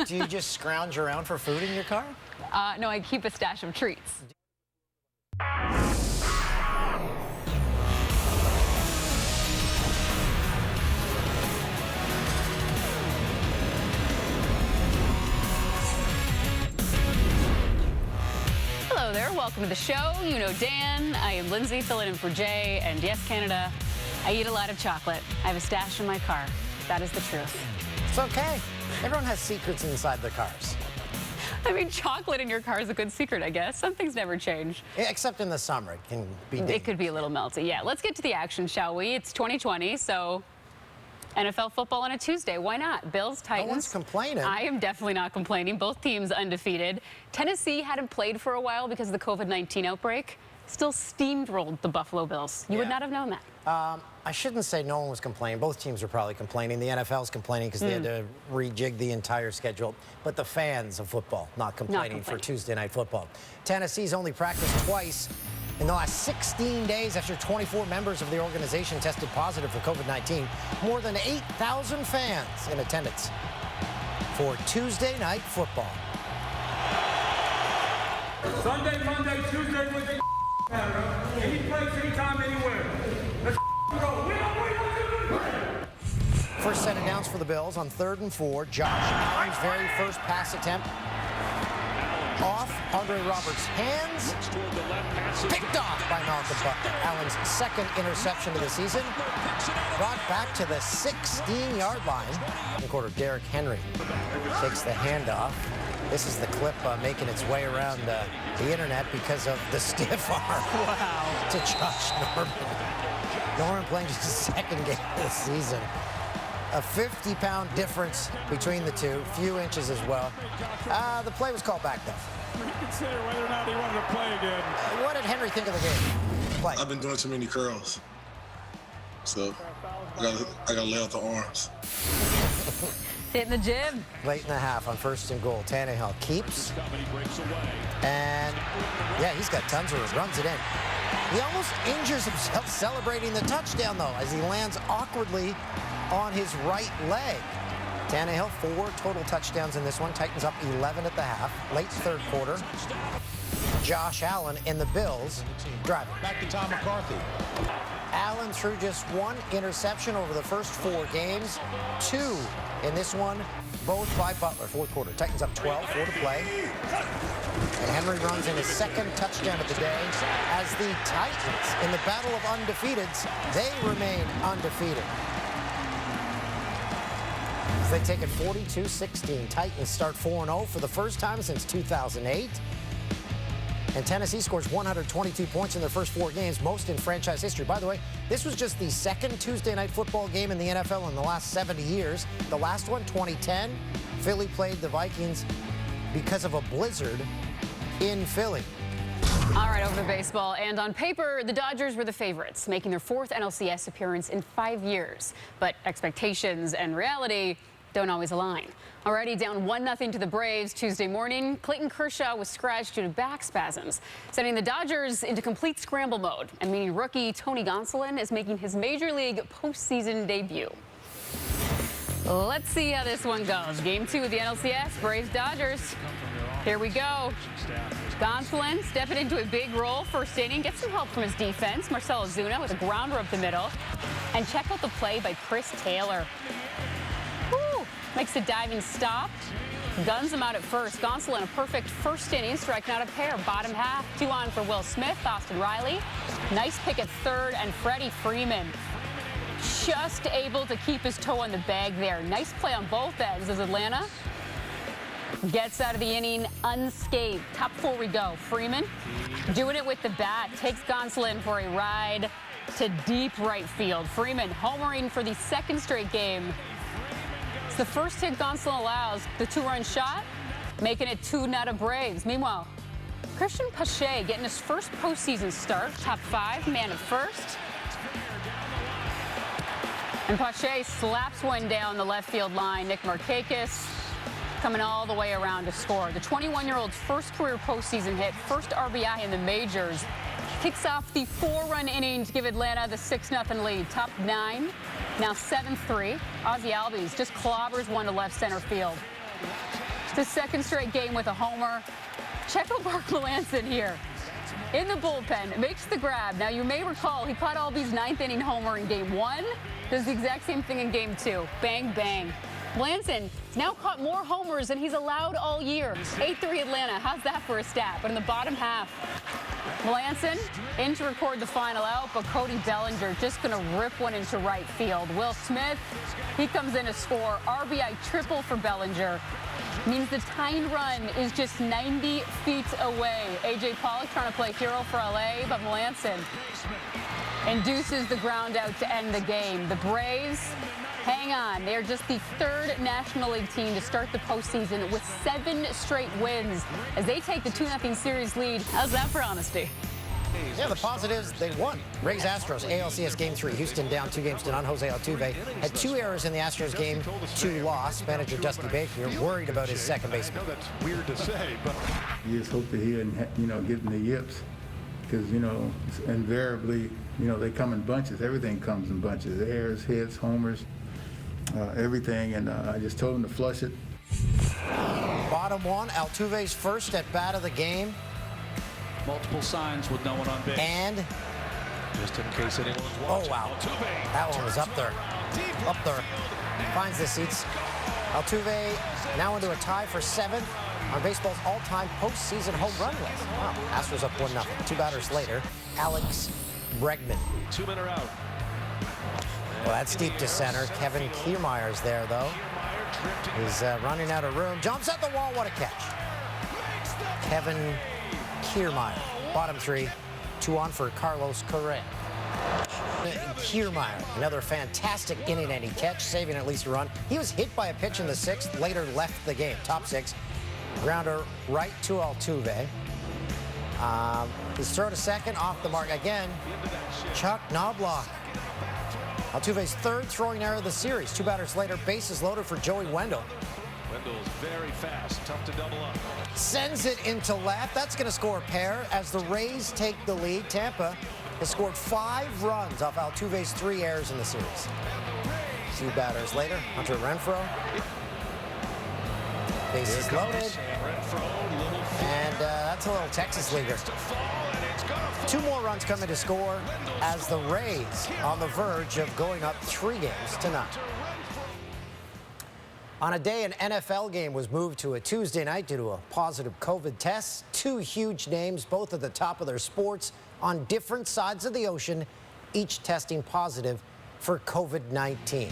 Do you just scrounge around for food in your car? No, I keep a stash of treats. Hello there, welcome to the show. You know Dan, I am Lindsay, filling in for Jay, and yes, Canada, I eat a lot of chocolate. I have a stash in my car. That is the truth. It's okay. Everyone has secrets inside their cars. I mean, chocolate in your car is a good secret, I guess. Some things never change. Except in the summer, it can be dangerous. It could be a little melty, yeah. Let's get to the action, shall we? It's 2020, so NFL football on a Tuesday. Why not? Bills, Titans. No one's complaining. I am definitely not complaining. Both teams undefeated. Tennessee hadn't played for a while because of the COVID-19 outbreak. Still steamrolled the Buffalo Bills. You would not have known that. I shouldn't say no one was complaining. Both teams were probably complaining. The NFL's complaining because they had to rejig the entire schedule. But the fans of football not complaining for Tuesday Night Football. Tennessee's only practiced twice in the last 16 days after 24 members of the organization tested positive for COVID-19. More than 8,000 fans in attendance for Tuesday Night Football. Sunday, Monday, Tuesday, Wednesday, any place, anytime, anywhere. Let's go. First set of downs for the Bills on 3rd and 4. Josh Allen's very first pass attempt off Andre Roberts' hands. Picked off by Malcolm Butler. Allen's second interception of the season. Brought back to the 16-yard line. In quarter, Derrick Henry takes the handoff. This is the clip making its way around the internet because of the stiff arm to Josh Norman. Norman playing just his second game of the season. A 50-pound difference between the two, few inches as well. The play was called back, though. We consider whether or not he wanted to play again. What did Henry think of the game? Play. I've been doing too many curls, so I gotta lay out the arms. Hitting the gym. Late in the half on 1st and goal. Tannehill keeps. And, yeah, he's got tons of it. Runs it in. He almost injures himself celebrating the touchdown, though, as he lands awkwardly on his right leg. Tannehill, 4 total touchdowns in this one. Titans up 11 at the half. Late 3rd quarter. Josh Allen and the Bills driving. Back to Tom McCarthy. Allen threw just 1 interception over the first 4 games. 2 in this one, both by Butler. 4th quarter. Titans up 12, 4 to play. And Henry runs in his 2nd touchdown of the day as the Titans, in the battle of undefeateds, they remain undefeated. As they take it 42-16. Titans start 4-0 for the first time since 2008. And Tennessee scores 122 points in their first 4 games, most in franchise history. By the way, this was just the 2nd Tuesday Night Football game in the NFL in the last 70 years. The last one, 2010, Philly played the Vikings because of a blizzard in Philly. All right, over to baseball. And on paper, the Dodgers were the favorites, making their 4th NLCS appearance in 5 years. But expectations and reality don't always align. Already down 1-0 to the Braves Tuesday morning, Clayton Kershaw was scratched due to back spasms, sending the Dodgers into complete scramble mode, and meaning rookie Tony Gonsolin is making his Major League postseason debut. Let's see how this one goes. Game 2 of the NLCS, Braves-Dodgers. Here we go. Gonsolin stepping into a big role, first inning, gets some help from his defense. Marcell Ozuna with a grounder up the middle. And check out the play by Chris Taylor. Woo! Makes a diving stop. Guns him out at first. Gonsolin, a perfect first inning, striking out a pair. Bottom half, 2 on for Will Smith, Austin Riley. Nice pick at 3rd, and Freddie Freeman just able to keep his toe on the bag there. Nice play on both ends as Atlanta gets out of the inning unscathed. Top 4 we go. Freeman doing it with the bat. Takes Gonsolin for a ride to deep right field. Freeman homering for the 2nd straight game. It's the first hit Gonsolin allows. The 2-run shot, making it 2-0 Braves. Meanwhile, Christian Pache getting his first postseason start. Top 5, man at first. And Pache slaps one down the left field line. Nick Markakis coming all the way around to score. The 21-year-old's first career postseason hit, first RBI in the majors. Kicks off the 4-run inning to give Atlanta the 6-0 lead. Top 9, now 7-3. Ozzie Albies just clobbers one to left center field. It's the second straight game with a homer. Check out Mark Melanson here. In the bullpen, makes the grab. Now, you may recall he caught Albies' ninth-inning homer in Game 1. Does the exact same thing in Game 2. Bang, bang. Melanson has now caught more homers than he's allowed all year. 8-3 Atlanta. How's that for a stat? But in the bottom half, Melanson in to record the final out, but Cody Bellinger just going to rip one into right field. Will Smith, he comes in to score. RBI triple for Bellinger. Means the tying run is just 90 feet away. A.J. Pollock trying to play hero for L.A., but Melanson induces the ground out to end the game. The Braves, hang on. They're just the third National League team to start the postseason with 7 straight wins as they take the 2-0 series lead. How's that for honesty? Yeah, the positives, they won. Rays Astros, ALCS Game 3. Houston down 2-0. Jose Altuve had 2 errors in the Astros Game 2 loss. Manager Dusty Baker worried about his second baseman. That's weird to say, but you just hope that he isn't, getting the yips, because, invariably, they come in bunches. Everything comes in bunches. Errors, hits, homers, everything. And I just told him to flush it. Bottom one, Altuve's first at bat of the game. Multiple signs with no one on base. And just in case anyone's watching. oh wow, that one was up there. Up there. Finds the seats. Altuve now into a tie for 7th on baseball's all-time postseason home run list. Wow. Astros up 1-0. 2 batters later, Alex Bregman. 2 men are out. Well, that's deep to center. Kevin Kiermaier's there, though. He's running out of room. Jumps at the wall. What a catch. Kevin Kiermaier. Bottom 3. 2 on for Carlos Correa. Kiermaier, another fantastic inning-ending catch, saving at least a run. He was hit by a pitch in the 6th, later left the game. Top 6. Grounder right to Altuve. His throw to second, off the mark again. Chuck Knobloch. Altuve's 3rd throwing error of the series. 2 batters later, bases loaded for Joey Wendell. Wendell's very fast, tough to double up. Sends it into left. That's going to score a pair as the Rays take the lead. Tampa has scored 5 runs off Altuve's 3 errors in the series. 2 batters later, Hunter Renfroe. Bases loaded. And that's a little Texas leaguer. 2 more runs coming to score as the Rays on the verge of going up 3 games to 9. On a day an NFL game was moved to a Tuesday night due to a positive COVID test, 2 huge names, both at the top of their sports, on different sides of the ocean, each testing positive for COVID-19.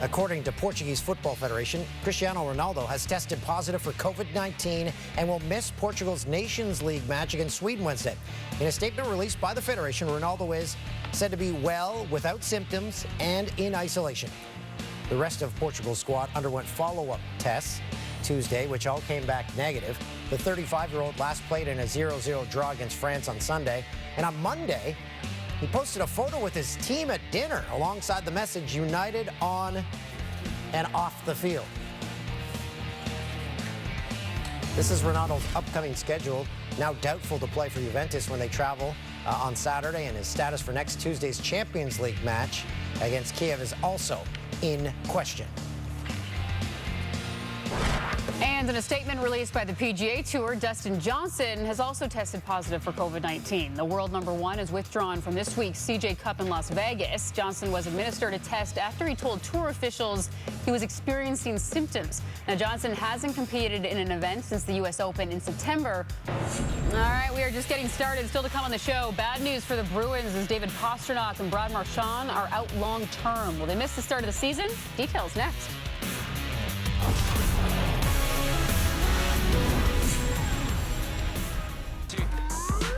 According to Portuguese Football Federation, Cristiano Ronaldo has tested positive for COVID-19 and will miss Portugal's Nations League match against Sweden Wednesday. In a statement released by the Federation, Ronaldo is said to be well, without symptoms, and in isolation. The rest of Portugal's squad underwent follow-up tests Tuesday, which all came back negative. The 35-year-old last played in a 0-0 draw against France on Sunday. And on Monday, he posted a photo with his team at dinner alongside the message, "United on and off the field." This is Ronaldo's upcoming schedule, now doubtful to play for Juventus when they travel on Saturday, and his status for next Tuesday's Champions League match against Kiev is also in question. And in a statement released by the PGA Tour, Dustin Johnson has also tested positive for COVID-19. The world #1 is withdrawn from this week's CJ Cup in Las Vegas. Johnson was administered a test after he told tour officials he was experiencing symptoms. Now, Johnson hasn't competed in an event since the U.S. Open in September. All right, we are just getting started. Still to come on the show, bad news for the Bruins as David Pastrnak and Brad Marchand are out long term. Will they miss the start of the season? Details next.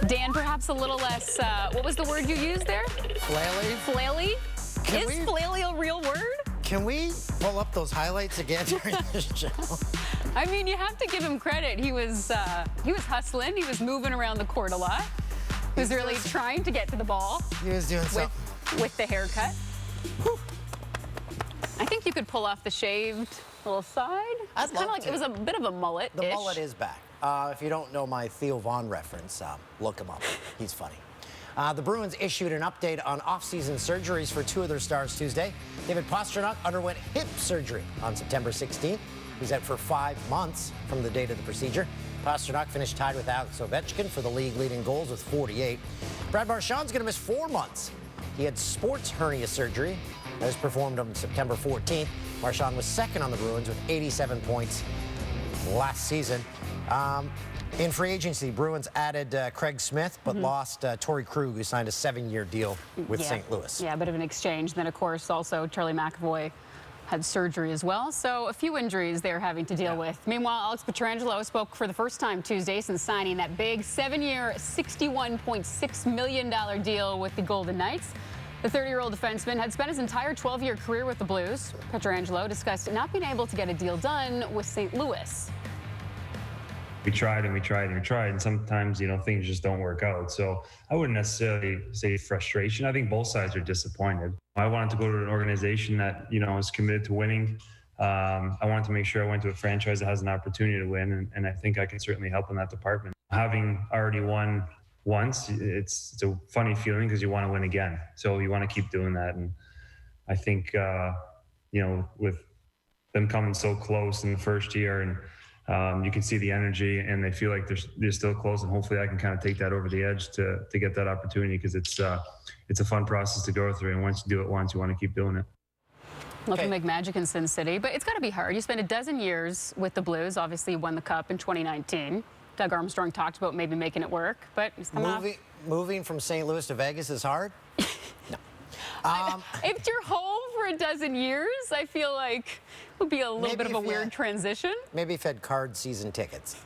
Dan, perhaps a little less, what was the word you used there? Flaily? Flaily? Is flaily a real word? Can we pull up those highlights again during this show? I mean, you have to give him credit. He was hustling. He was moving around the court a lot. He was really trying to get to the ball. He was doing something. With the haircut. Whew. I think you could pull off the shaved little side. It's kind of like, it was a bit of a mullet. The mullet is back. If you don't know my Theo Vaughn reference, look him up. He's funny. The Bruins issued an update on off-season surgeries for two of their stars Tuesday. David Pastrnak underwent hip surgery on September 16th. He's out for 5 months from the date of the procedure. Pastrnak finished tied with Alex Ovechkin for the league-leading goals with 48. Brad Marchand's going to miss 4 months. He had sports hernia surgery that was performed on September 14th. Marchand was second on the Bruins with 87 points last season. In free agency, Bruins added Craig Smith, but lost Torrey Krug, who signed a 7-year deal with St. Louis. Yeah, a bit of an exchange. Then, of course, also Charlie McAvoy had surgery as well. So a few injuries they're having to deal with. Meanwhile, Alex Pietrangelo spoke for the first time Tuesday since signing that big 7-year, $61.6 million deal with the Golden Knights. The 30-year-old defenseman had spent his entire 12-year career with the Blues. Pietrangelo discussed not being able to get a deal done with St. Louis. We tried and we tried and we tried, and sometimes, things just don't work out. So I wouldn't necessarily say frustration. I think both sides are disappointed. I wanted to go to an organization that, is committed to winning. I wanted to make sure I went to a franchise that has an opportunity to win, and I think I can certainly help in that department. Having already won once, it's a funny feeling because you want to win again. So you want to keep doing that. And I think, with them coming so close in the first year, and you can see the energy, and they feel like they're still close, and hopefully I can kind of take that over the edge to get that opportunity, because it's a fun process to go through, and once you do it once, you want to keep doing it. Looking to make magic in Sin City, but it's got to be hard. You spent 12 years with the Blues. Obviously, you won the Cup in 2019. Doug Armstrong talked about maybe making it work, but it's come off. Moving from St. Louis to Vegas is hard? No. If you're home for 12 years, I feel like it would be a little bit of a weird transition. Maybe if had card season tickets.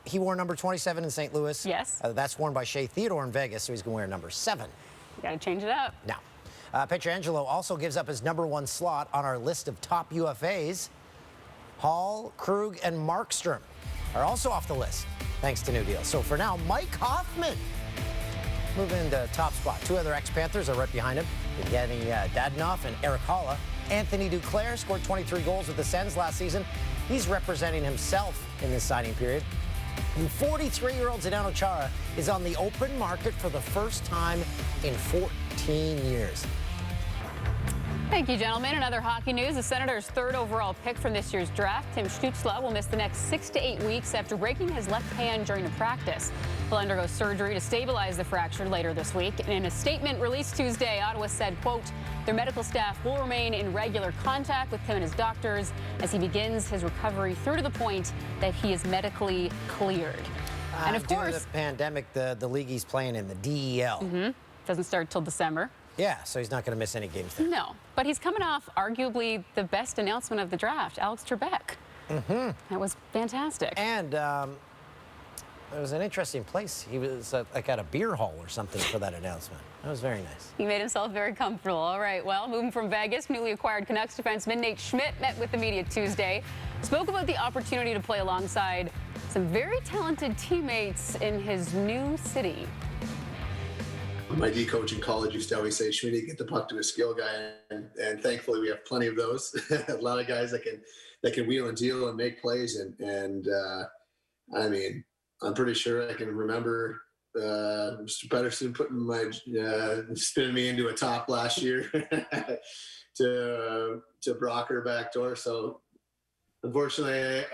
He wore number 27 in St. Louis. Yes. That's worn by Shea Theodore in Vegas, so he's going to wear number 7. You got to change it up. Now, Pietrangelo also gives up his number 1 slot on our list of top UFAs. Hall, Krug, and Markstrom are also off the list, thanks to new deals. So for now, Mike Hoffman moving into top spot. 2 other ex-Panthers are right behind him, Evgeny Dadonov and Eric Haula. Anthony Duclair scored 23 goals with the Sens last season. He's representing himself in this signing period. And 43-year-old Zdeno Chara is on the open market for the first time in 14 years. Thank you, gentlemen. In other hockey news, the Senators' 3rd overall pick from this year's draft, Tim Stützle, will miss the next 6 to 8 weeks after breaking his left hand during a practice. He'll undergo surgery to stabilize the fracture later this week. And in a statement released Tuesday, Ottawa said, quote, their medical staff will remain in regular contact with him and his doctors as he begins his recovery through to the point that he is medically cleared. And of course, due to the pandemic, the league he's playing in, the DEL. Doesn't start till December. Yeah, so he's not going to miss any games there. No, but he's coming off arguably the best announcement of the draft, Alex Trebek. That was fantastic. And it was an interesting place. He was like at a beer hall or something for that announcement. That was very nice. He made himself very comfortable. All right, well, moving from Vegas, newly acquired Canucks defenseman Nate Schmidt met with the media Tuesday, spoke about the opportunity to play alongside some very talented teammates in his new city. My D coach in college used to always say, Schmitty, get the puck to a skill guy, and thankfully we have plenty of those. A lot of guys that can wheel and deal and make plays, and I mean, I'm pretty sure I can remember Mr. Pedersen spinning me into a top last year to Brocker backdoor. So unfortunately,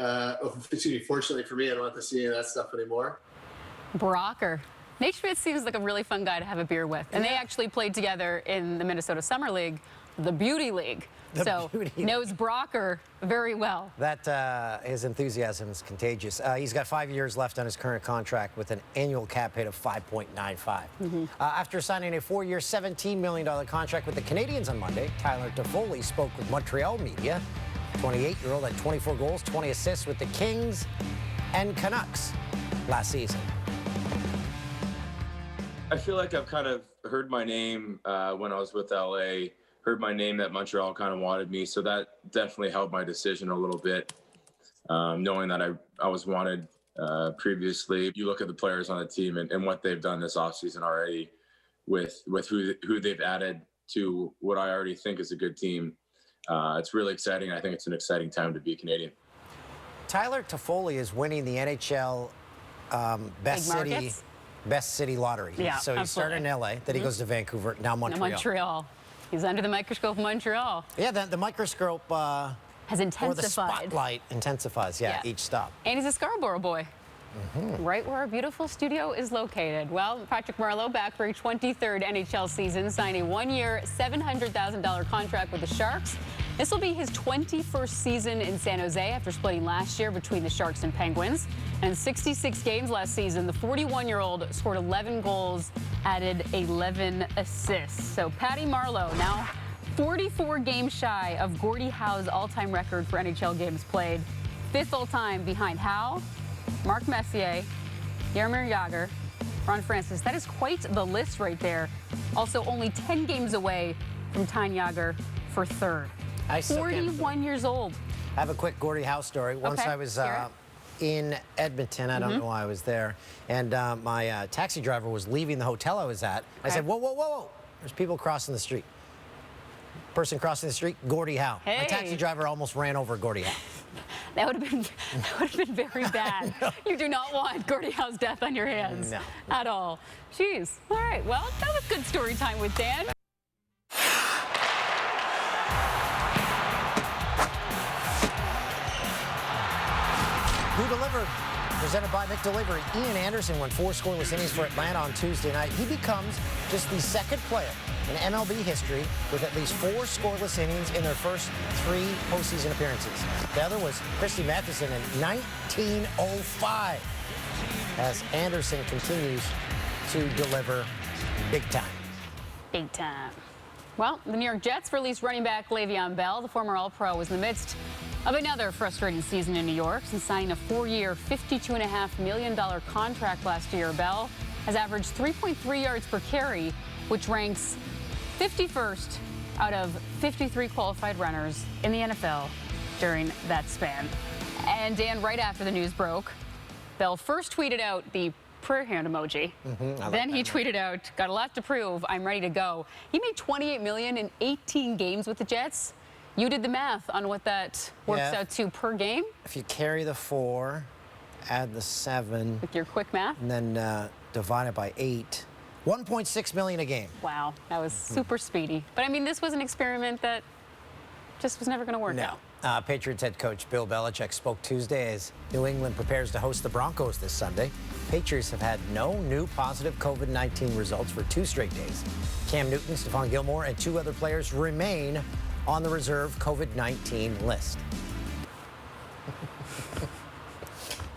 fortunately for me, I don't have to see any of that stuff anymore. Brocker. Nate Schmidt seems like a really fun guy to have a beer with. And they actually played together in the Minnesota Summer League, the Beauty League. Knows Brocker very well. That his enthusiasm is contagious. He's got 5 years left on his current contract with an annual cap hit of $5.95. After signing a 4-year, $17 million contract with the Canadiens on Monday, Tyler Toffoli spoke with Montreal media. 28-year-old had 24 goals, 20 assists with the Kings and Canucks last season. I feel like I've kind of heard my name when I was with LA, heard my name that Montreal kind of wanted me. So that definitely helped my decision a little bit, knowing that I was wanted previously. You look at the players on the team and what they've done this offseason already with who they've added to what I already think is a good team. It's really exciting. I think it's an exciting time to be a Canadian. Tyler Toffoli is winning the NHL Best City best city lottery. Yeah, so he started in L.A., then he goes to Vancouver, now Montreal. Montreal. He's under the microscope in Montreal. Yeah, the microscope has intensified. Or the spotlight intensifies, each stop. And he's a Scarborough boy. Right where our beautiful studio is located. Well, Patrick Marleau back for a 23rd NHL season, signed a one-year, $700,000 contract with the Sharks. This will be his 21st season in San Jose after splitting last year between the Sharks and Penguins. And in 66 games last season, the 41-year-old scored 11 goals, added 11 assists. So Patty Marleau now 44 games shy of Gordie Howe's all-time record for NHL games played. 5th all-time behind Howe, Mark Messier, Jaromir Jagr, Ron Francis. That is quite the list right there. Also only 10 games away from Tine Jagr for 3rd. 41 years old. I have a quick Gordie Howe story. Once I was in Edmonton. I don't know why I was there. And my taxi driver was leaving the hotel I was at. I said, whoa, whoa, whoa, whoa. There's people crossing the street. Person crossing the street, Gordie Howe. Hey. My taxi driver almost ran over Gordie Howe. That would have been very bad. You do not want Gordie Howe's death on your hands at all. Jeez. All right. Well, that was good story time with Dan. Who delivered? Presented by McDelivery. Ian Anderson went 4 scoreless innings for Atlanta on Tuesday night. He becomes just the second player in MLB history with at least 4 scoreless innings in their first 3 postseason appearances. The other was Christy Matheson in 1905, as Anderson continues to deliver big time. Big time. Well, the New York Jets released running back Le'Veon Bell. The former All-Pro was in the midst of another frustrating season in New York since signing a 4-year, $52.5 million contract last year. Bell has averaged 3.3 yards per carry, which ranks 51st out of 53 qualified runners in the NFL during that span. And Dan, right after the news broke, Bell first tweeted out the prayer hand emoji. Then he tweeted out, "Got a lot to prove. I'm ready to go." He made $28 million in 18 games with the Jets. You did the math on what that works out to per game. If you carry the 4, add the 7. With your quick math. And then divide it by 8. $1.6 million a game. Wow, that was super speedy. But I mean, this was an experiment that just was never going to work out. Patriots head coach Bill Belichick spoke Tuesday as New England prepares to host the Broncos this Sunday. Patriots have had no new positive COVID-19 results for 2 straight days. Cam Newton, Stephon Gilmore, and 2 other players remain on the reserve COVID-19 list.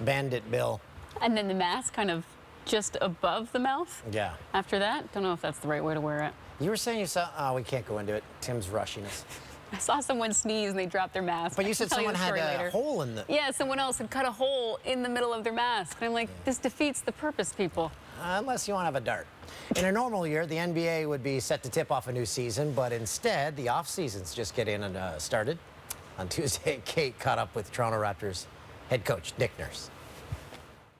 Bandit Bill. And then the mask kind of just above the mouth? Yeah. After that? Don't know if that's the right way to wear it. You were saying you saw... Oh, we can't go into it. Tim's rushing us. I saw someone sneeze and they dropped their mask. But you said someone had a hole in the... Yeah, someone else had cut a hole in the middle of their mask. And I'm like, this defeats the purpose, people. Unless you want to have a dart. In a normal year, the NBA would be set to tip off a new season, but instead, the off-season's just getting started. On Tuesday, Kate caught up with Toronto Raptors head coach Nick Nurse.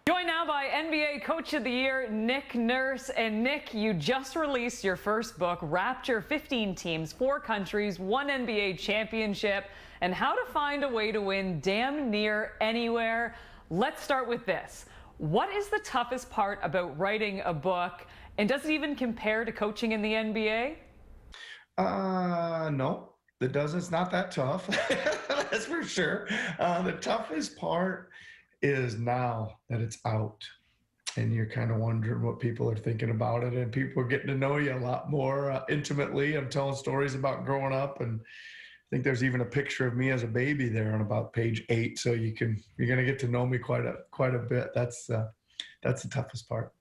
Joined now by NBA Coach of the Year, Nick Nurse. And Nick, you just released your first book, Rapture: 15 Teams, 4 Countries, 1 NBA Championship, and How to Find a Way to Win Damn Near Anywhere. Let's start with this. What is the toughest part about writing a book, and does it even compare to coaching in the NBA? No, it doesn't. It's not that tough. That's for sure. The toughest part is now that it's out and you're kind of wondering what people are thinking about it, and people are getting to know you a lot more intimately. I'm telling stories about growing up, and I think there's even a picture of me as a baby there on about page 8. So you're going to get to know me quite a bit. That's the toughest part.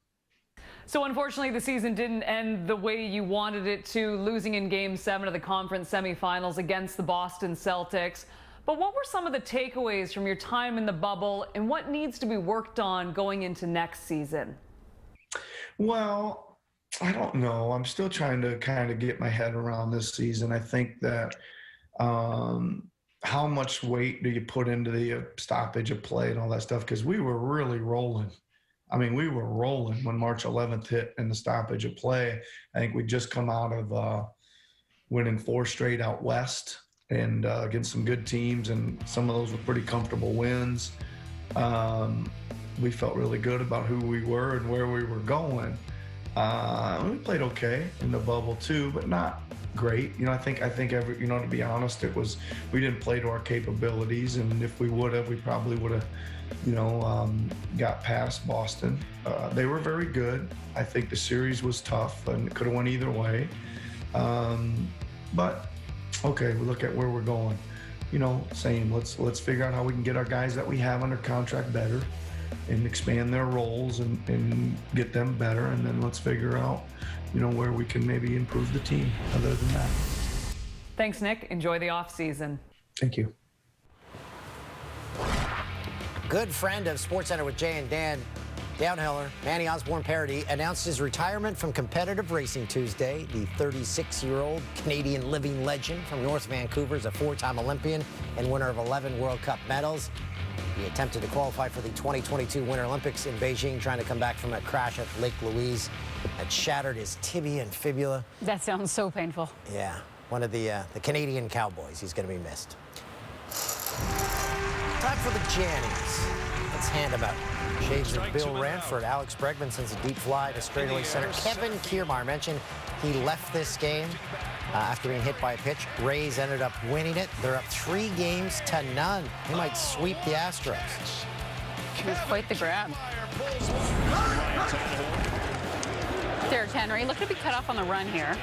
So unfortunately, the season didn't end the way you wanted it to, losing in Game 7 of the conference semifinals against the Boston Celtics. But what were some of the takeaways from your time in the bubble, and what needs to be worked on going into next season? Well, I don't know. I'm still trying to kind of get my head around this season. I think that how much weight do you put into the stoppage of play and all that stuff? Because we were really rolling. I mean, we were rolling when March 11th hit in the stoppage of play. I think we'd just come out of winning 4 straight out west and against some good teams, and some of those were pretty comfortable wins. we felt really good about who we were and where we were going. We played okay in the bubble too, but not great. I think every, to be honest, we didn't play to our capabilities, and if we would have, we probably would have, got past Boston. They were very good. I think the series was tough and it could have went either way. But okay, we look at where we're going. Same. Let's figure out how we can get our guys that we have under contract better, and expand their roles and get them better, and then let's figure out, where we can maybe improve the team. Other than that. Thanks, Nick. Enjoy the off season. Thank you. Good friend of SportsCenter with Jay and Dan, downhiller Manny Osborne Parody announced his retirement from competitive racing Tuesday. The 36-year-old Canadian living legend from North Vancouver is a 4-time Olympian and winner of 11 World Cup medals. He attempted to qualify for the 2022 Winter Olympics in Beijing, trying to come back from a crash at Lake Louise that shattered his tibia and fibula. That sounds so painful. Yeah, one of the Canadian cowboys. He's going to be missed. Time for the Jannies. Let's hand them out. Shades of Bill Ranford. Alex Bregman sends a deep fly to straightaway center. Kevin Kiermaier mentioned he left this game after being hit by a pitch. Rays ended up winning it. They're up 3-0. They might sweep the Astros. It was quite the grab. Derrick Henry, look to be cut off on the run here.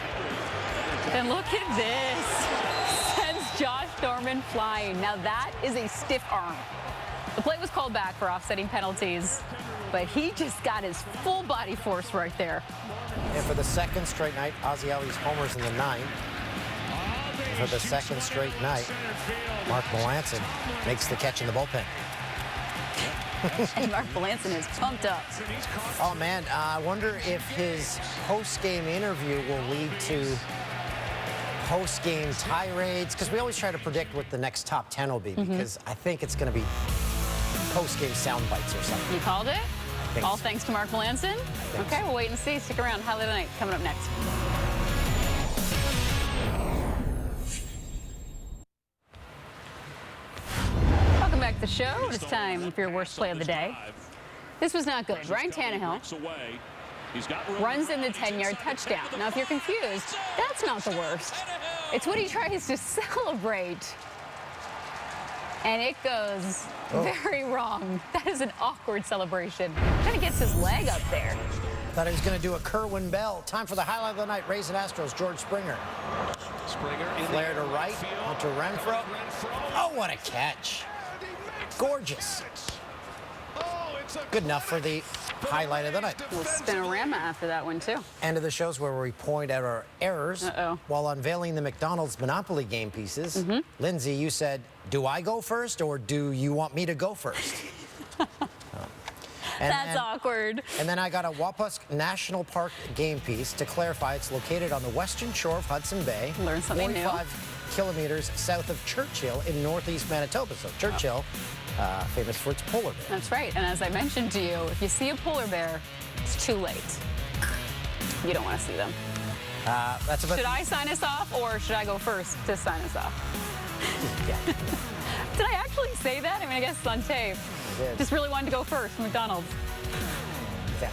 Then look at this. Sends Josh Norman flying. Now that is a stiff arm. The play was called back for offsetting penalties, but he just got his full body force right there. And for the second straight night, Ozzie Albies homers in the ninth. For the second straight night, Mark Melancon makes the catch in the bullpen. And Mark Melancon is pumped up. Oh, man, I wonder if his post-game interview will lead to post-game tirades, because we always try to predict what the next top 10 will be, because I think it's going to be post-game sound bites or something. You called it? All thanks to Mark Melancon? Okay, we'll wait and see. Stick around. Highlight of the Night coming up next. Welcome back to the show. It's time for your worst play of the day. This was not good. Ryan Tannehill runs in the 10-yard touchdown. Now, if you're confused, that's not the worst. It's when he tries to celebrate, and it goes very wrong. That is an awkward celebration. Kind of gets his leg up there. Thought he was going to do a Kerwin Bell. Time for the highlight of the night. Rays and Astros, George Springer. Flare to right, onto Renfroe. Oh, what a catch. Gorgeous. Good enough for the highlight of the night. We'll spin-a-rama after that one, too. End of the shows where we point out our errors while unveiling the McDonald's Monopoly game pieces. Lindsay, you said, do I go first or do you want me to go first? That's awkward. And then I got a Wapusk National Park game piece. To clarify, it's located on the western shore of Hudson Bay. Learn something new. 45 kilometers south of Churchill in northeast Manitoba. So Churchill, famous for its polar bear. That's right. And as I mentioned to you, if you see a polar bear, it's too late. You don't want to see them. Should I sign us off, or should I go first to sign us off? Yeah. Did I actually say that? I mean, I guess it's on tape. Just really wanted to go first, McDonald's. Yeah.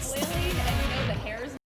Lily and